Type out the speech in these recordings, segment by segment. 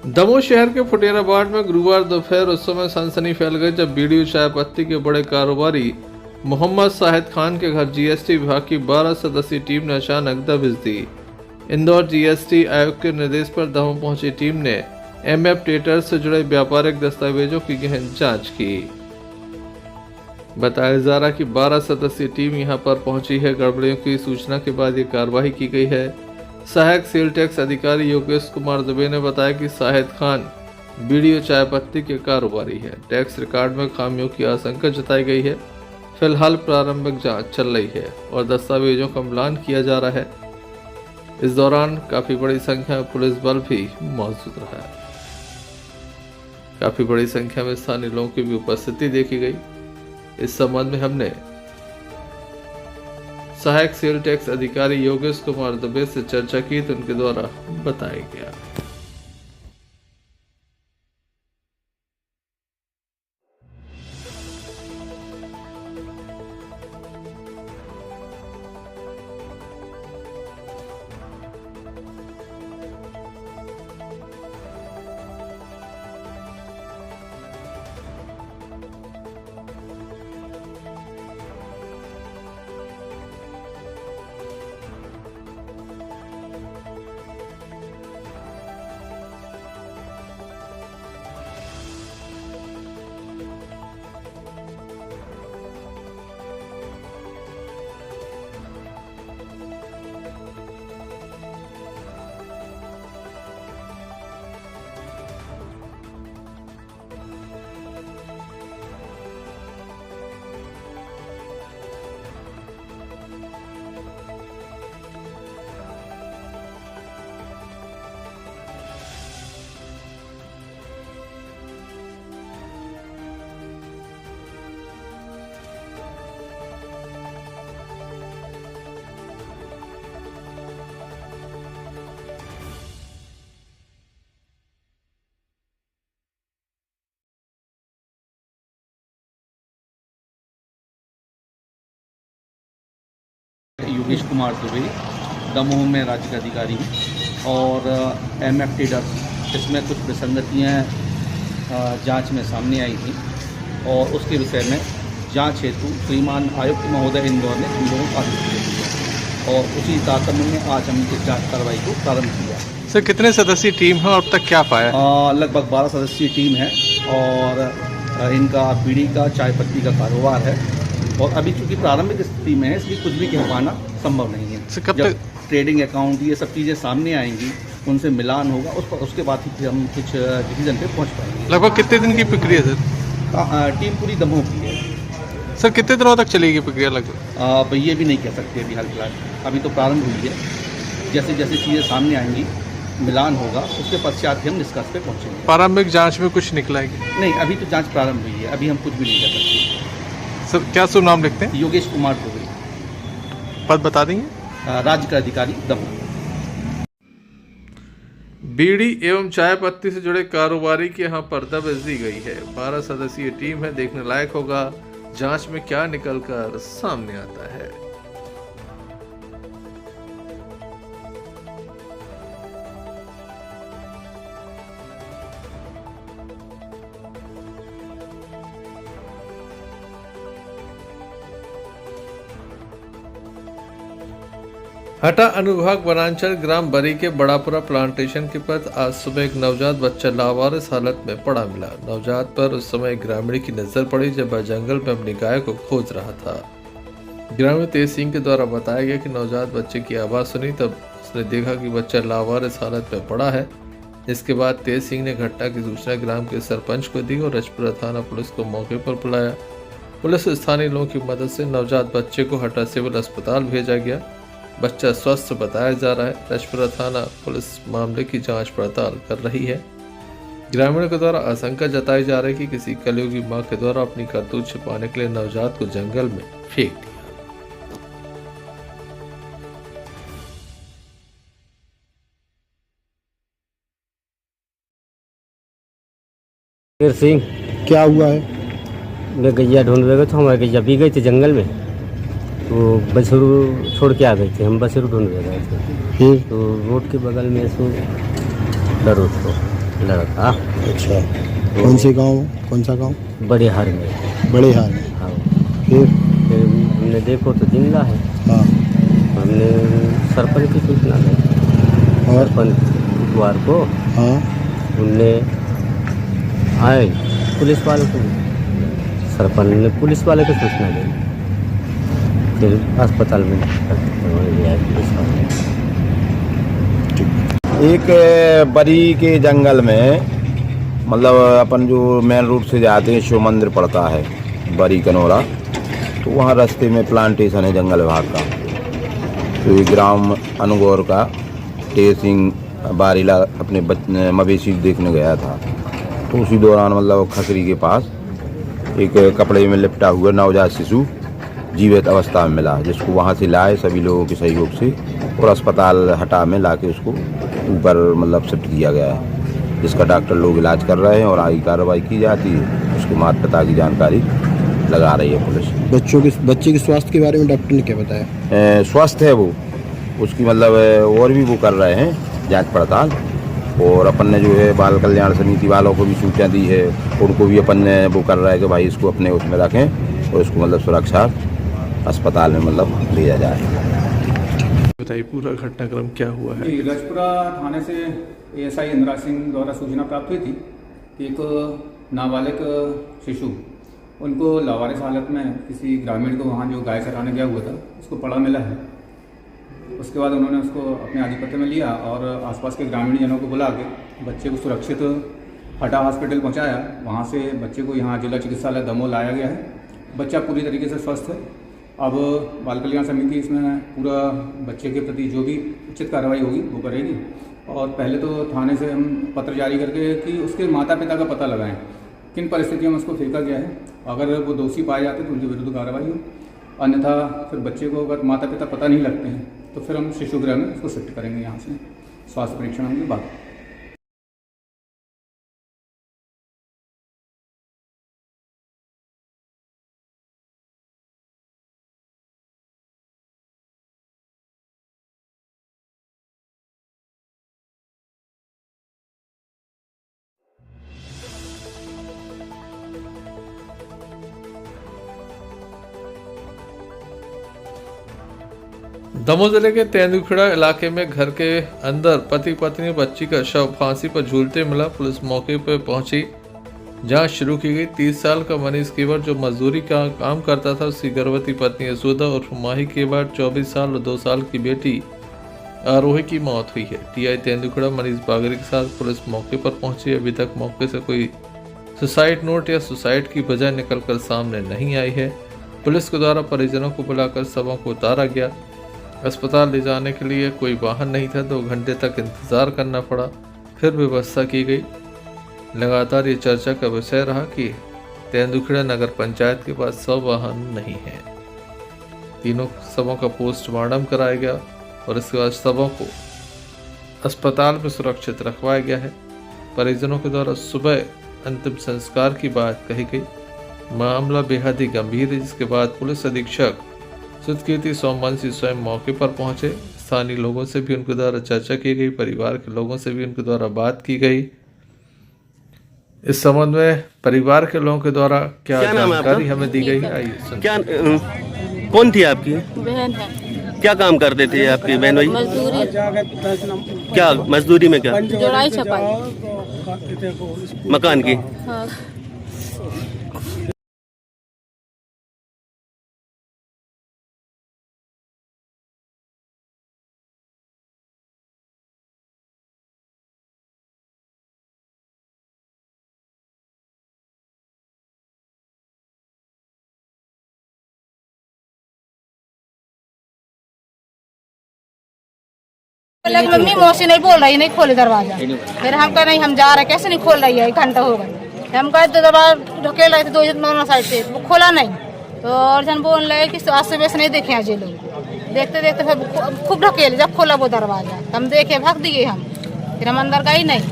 दमोह शहर के फुटेराबाद में गुरुवार दोपहर उस समय सनसनी फैल गई जब बीड़ी चाय पत्ती के बड़े कारोबारी मोहम्मद शाहिद खान के घर जीएसटी विभाग की 12 सदस्यीय टीम ने अचानक दबिश दी। इंदौर जीएसटी आयुक्त के निर्देश पर दमोह पहुंची टीम ने एमएफ ट्रेडर्स से जुड़े व्यापारिक दस्तावेजों की गहन जांच की। बताया जा रहा कि 12 सदस्यीय टीम यहां पर पहुंची है। गड़बड़ियों की सूचना के बाद ये कार्रवाई की गई है। सहायक सेल टैक्स अधिकारी योगेश कुमार दुबे ने बताया कि शाहिद खान बीड़ी और चाय पत्ती के कारोबारी है। टैक्स रिकॉर्ड में खामियों की आशंका जताई गई है। फिलहाल प्रारंभिक जांच चल रही है और दस्तावेजों का मिलान किया जा रहा है। इस दौरान काफी बड़ी संख्या में पुलिस बल भी मौजूद रहा है। काफी बड़ी संख्या में स्थानीय लोगों की भी उपस्थिति देखी गई। इस संबंध में हमने सहायक सेल टैक्स अधिकारी योगेश कुमार दुबे से चर्चा की तो उनके द्वारा बताया गया। योगेश कुमार दुबे दमोह में राज्य का अधिकारी हूँ और एमएफ ट्रेडर्स इसमें कुछ विसंगतियाँ जांच में सामने आई थी और उसके विषय में जांच हेतु श्रीमान आयुक्त महोदय इंदौर ने हम लोगों को आदेश दिया और उसी तारतम्य में आज हम इस जांच कार्रवाई को प्रारंभ किया। सर, कितने सदस्यीय टीम है और अब तक क्या पाया? लगभग 12 सदस्यीय टीम है और इनका बीड़ी का चाय पत्ती का कारोबार है और अभी चूंकि प्रारंभिक स्थिति में है इसलिए कुछ भी कह पाना संभव नहीं है। कब जब तक ट्रेडिंग अकाउंट ये सब चीज़ें सामने आएंगी, उनसे मिलान होगा, उसके बाद ही फिर हम कुछ डिसीजन पे पहुंच पाएंगे। लगभग कितने दिन की प्रक्रिया सर? टीम पूरी दमोह की है। सर, कितने दिनों तक चलेगी प्रक्रिया लगभग? ये भी नहीं कह सकते अभी हाल फिलहाल, अभी तो प्रारंभ हुई है। जैसे जैसे चीज़ें सामने आएंगी, मिलान होगा, उसके पश्चात ही हम निष्कर्ष पे पहुँचेंगे। प्रारंभिक जाँच में कुछ निकला है? नहीं, अभी तो जाँच प्रारंभ हुई है, अभी हम कुछ भी नहीं कर सकते। सर, क्या शुभ नाम लिखते हैं? योगेश कुमार दुबे। पद बता देंगे? राज्य का अधिकारी दमोह। बीड़ी एवं चाय पत्ती से जुड़े कारोबारी की यहां पर दबिश दी गई है। 12 सदस्यीय टीम है, देखने लायक होगा जांच में क्या निकलकर सामने आता है। हटा अनुभाग वनांचल ग्राम बरी के बड़ापुरा प्लांटेशन के पास आज सुबह एक नवजात बच्चा लावारिस हालत में पड़ा मिला। नवजात पर उस समय ग्रामीण की नजर पड़ी जब वह जंगल में अपनी गाय को खोज रहा था। ग्रामीण तेज सिंह के द्वारा बताया गया कि नवजात बच्चे की आवाज सुनी तब उसने देखा कि बच्चा लावारिस हालत में पड़ा है। इसके बाद तेज सिंह ने घटना की सूचना ग्राम के सरपंच को दी और रजपुरा थाना पुलिस को मौके पर बुलाया। पुलिस स्थानीय लोगों की मदद से नवजात बच्चे को हटा सिविल अस्पताल भेजा गया। बच्चा स्वस्थ बताया जा रहा है। रजपुरा थाना पुलिस मामले की जांच पड़ताल कर रही है। ग्रामीणों के द्वारा आशंका जताई जा रही है कि किसी कलयुगी मां के द्वारा अपनी करतूत छिपाने के लिए नवजात को जंगल में फेंक दिया। शेर सिंह, क्या हुआ है? मैं गैया ढूंढ रहे थे, हमारे गैया भी गई थी जंगल में, तो बछरू छोड़ के आ गए थे। हम बछरू ढूंढ रहे थे, तो रोड के बगल में सो डरो तो लड़का। अच्छा, कौन से गांव, कौन सा गांव? बड़े हार में। बड़े हार में। हाँ। फिर? फिर हमने देखो तो जिंदा है। हाँ। हमने सरपंच की सूचना दी, और? सरपंच बुधवार को। हाँ। उनने आए पुलिस वालों को, सरपंच ने पुलिस वाले को सूचना दी, फिर अस्पताल में ले आए पुलिस वाले। एक बरी के जंगल में, मतलब अपन जो मेन रूट से जाते हैं शिव मंदिर पड़ता है बरी कनौरा, तो वहाँ रास्ते में प्लांटेशन है जंगल विभाग का। तो ये ग्राम अनुगौर का तेज सिंह बारीला अपने मवेशी देखने गया था, तो उसी दौरान मतलब खकरी के पास एक कपड़े में लिपटा हुआ नवजात शिशु जीवित अवस्था में मिला, जिसको वहाँ से लाए सभी लोगों के सहयोग से और अस्पताल हटा में लाके उसको ऊपर मतलब शिफ्ट किया गया है, जिसका डॉक्टर लोग इलाज कर रहे हैं और आगे कार्रवाई की जाती है। उसके माता पिता की जानकारी लगा रही है पुलिस। बच्चे के स्वास्थ्य के बारे में डॉक्टर ने क्या बताया? स्वस्थ है वो, उसकी मतलब और भी वो कर रहे हैं जांच पड़ताल, और अपन ने जो है बाल कल्याण समिति वालों को भी सूचना दी है, उनको भी अपन ने वो कर रहा है कि भाई इसको अपने उसमें रखें और इसको मतलब सुरक्षा अस्पताल में मतलब भेजा जाए। बताइए पूरा घटनाक्रम क्या हुआ है? जी, रजपुरा थाने से एएसआई इंदिरा सिंह द्वारा सूचना प्राप्त हुई थी कि एक नाबालिग शिशु उनको लावारिस हालत में किसी ग्रामीण को वहाँ जो गाय चराने गया हुआ था उसको पड़ा मिला है। उसके बाद उन्होंने उसको अपने आधिपत्य में लिया और आसपास के ग्रामीण जनों को बुला के बच्चे को सुरक्षित हटा हॉस्पिटल पहुँचाया। वहाँ से बच्चे को यहाँ जिला चिकित्सालय दमोह लाया गया है। बच्चा पूरी तरीके से स्वस्थ है। अब बाल कल्याण समिति इसमें पूरा बच्चे के प्रति जो भी उचित कार्रवाई होगी वो करेगी। और पहले तो थाने से हम पत्र जारी करके कि उसके माता पिता का पता लगाएं, किन परिस्थितियों में उसको फेंका गया है। अगर वो दोषी पाए जाते तो उनके विरुद्ध कार्रवाई हो, अन्यथा फिर बच्चे को अगर माता पिता पता नहीं लगते हैं तो फिर हम शिशु गृह में उसको शिफ्ट करेंगे यहाँ से स्वास्थ्य परीक्षण होने के बाद। दमोह जिले के तेंदुखेड़ा इलाके में घर के अंदर पति पत्नी बच्ची का शव फांसी पर झूलते मिला। पुलिस मौके पर पहुंची, जांच शुरू की गई। 30 साल का मनीष केवट जो मजदूरी का काम करता था, उसकी गर्भवती पत्नी यशोदा और माही केवट 24 साल और 2 साल की बेटी आरोही की मौत हुई है। टीआई तेंदुखेड़ा मनीष बागरी के साथ पुलिस मौके पर पहुंची। अभी तक मौके से कोई सुसाइड नोट या सुसाइड की वजह निकलकर सामने नहीं आई है। पुलिस के द्वारा परिजनों को बुलाकर शवों को उतारा गया। अस्पताल ले जाने के लिए कोई वाहन नहीं था, 2 घंटे तक इंतजार करना पड़ा, फिर व्यवस्था की गई। लगातार ये चर्चा का विषय रहा कि तेंदुखेड़ा नगर पंचायत के पास 100 वाहन नहीं है। तीनों शवों का पोस्टमार्टम कराया गया और इसके बाद शवों को अस्पताल में सुरक्षित रखवाया गया है। परिजनों के द्वारा सुबह अंतिम संस्कार की बात कही गई। मामला बेहद ही गंभीर है, जिसके बाद पुलिस अधीक्षक सुधकीर्ति सोमवंशी स्वयं मौके पर पहुंचे। स्थानीय लोगों से भी उनके द्वारा चर्चा की गई, परिवार के लोगों से भी उनके द्वारा बात की गई। इस संबंध में परिवार के लोगों के द्वारा क्या जानकारी हमें दी गई, आइए सुनते। क्या कौन थी आपकी बहन है? क्या काम करते थे आपकी बहन भाई? मजदूरी। क्या मजदूरी में क्या? जोड़ाई छपाई मकान की। हाँ। लग मम्मी मौसी नहीं बोल रही, नहीं खोले दरवाजा। फिर हम कह नहीं हम जा रहे, कैसे नहीं खोल रही है, 1 घंटा हो गया। हम कहे तो दरवाजा ढकेल रहे थे दोनों साइड से, वो खोला नहीं। तो और जन बोल रहे कि आज से वैसे नहीं देखे आज ये लोग। देखते देखते फिर खूब ढकेले, जब खोला वो दरवाजा हम देखे, भाग दिए हम। फिर हम अंदर गए नहीं।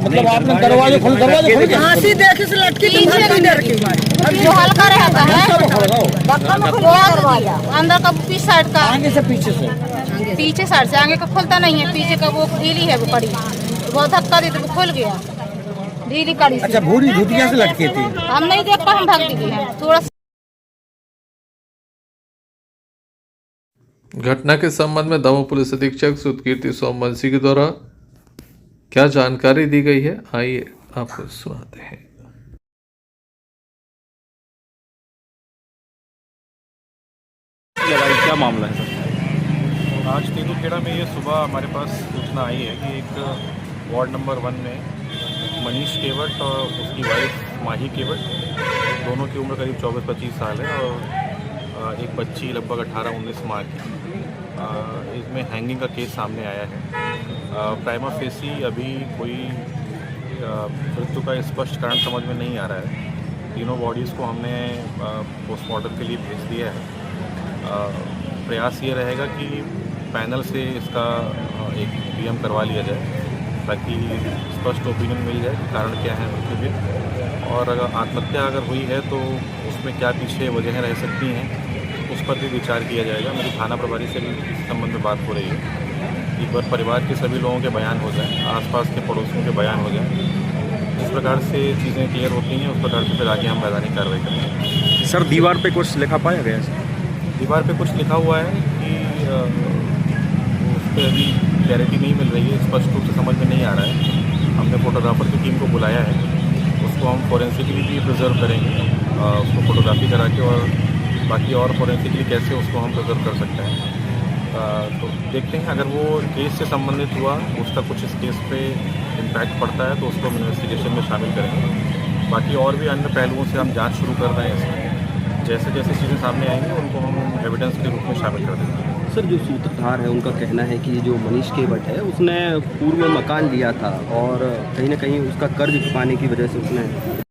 मतलब आपने दरवाजा खोल हाँसी देखे से लटकी जो हल्का रहता है दरवाजा अंदर का पीछे साइड का, आगे से पीछे साइड से आगे का खुलता नहीं है, पीछे का वो ढीली है, वो पड़ी बहुत धक्का दी तो वो खुल गया ढीली कड़ी से। अच्छा, भूरी धुतिया से लटके थे। हम नहीं देख पाए, हम भाग दिए हैं थोड़ा। घटना के संबंध में दमोह पुलिस अधीक्षक सुधकीर्ति सोमवंशी के द्वारा क्या जानकारी दी गई है, आइए आपको सुनाते हैं। क्या मामला है? आज तेंदुखेड़ा में ये सुबह हमारे पास सूचना आई है कि एक वार्ड नंबर 1 में मनीष केवट और उसकी वाइफ माही केवट, दोनों की उम्र करीब 24-25 साल है, और एक बच्ची लगभग 18-19 माह की, इसमें हैंगिंग का केस सामने आया है। प्राइमा फेसी अभी कोई मृत्यु का स्पष्ट कारण समझ में नहीं आ रहा है। तीनों बॉडीज़ को हमने पोस्टमार्टम के लिए भेज दिया है। प्रयास ये रहेगा कि पैनल से इसका एक पीएम करवा लिया जाए ताकि स्पष्ट ओपिनियन मिल जाए कि कारण क्या है मृत्यु के, और अगर आत्महत्या अगर हुई है तो उसमें क्या पीछे वजहें रह सकती हैं, उस पर भी विचार किया जाएगा। मेरी थाना प्रभारी से भी इस संबंध में बात हो रही है कि परिवार के सभी लोगों के बयान हो जाएं, आसपास के पड़ोसियों के बयान हो जाएं। जिस प्रकार से चीज़ें क्लियर होती हैं उस प्रकार से फिर आगे हम मैदानी कार्रवाई करेंगे। सर दीवार पे कुछ लिखा पाया गया है? दीवार पे कुछ लिखा हुआ है कि उस पर अभी क्लैरिटी नहीं मिल रही है, स्पष्ट रूप से समझ में नहीं आ रहा है। हमने फोटोग्राफर की टीम को बुलाया है, उसको हम फॉरेंसिकली भी प्रिजर्व करेंगे, उसको फोटोग्राफी करा के, और बाकी और फॉरेंसिकली कैसे उसको हम प्रिजर्व कर सकते हैं। तो देखते हैं, अगर वो केस से संबंधित हुआ, उसका कुछ इस केस पे इम्पैक्ट पड़ता है तो उसको हम इन्वेस्टिगेशन में शामिल करेंगे। बाकी और भी अन्य पहलुओं से हम जांच शुरू कर रहे हैं इसमें, जैसे जैसे चीज़ें सामने आएंगी उनको हम एविडेंस के रूप में शामिल कर देंगे। सर जो सूत्रधार है उनका कहना है कि जो मनीष केवट है उसने पूर्व में मकान लिया था और कहीं ना कहीं उसका कर्ज चुकाने की वजह से उसने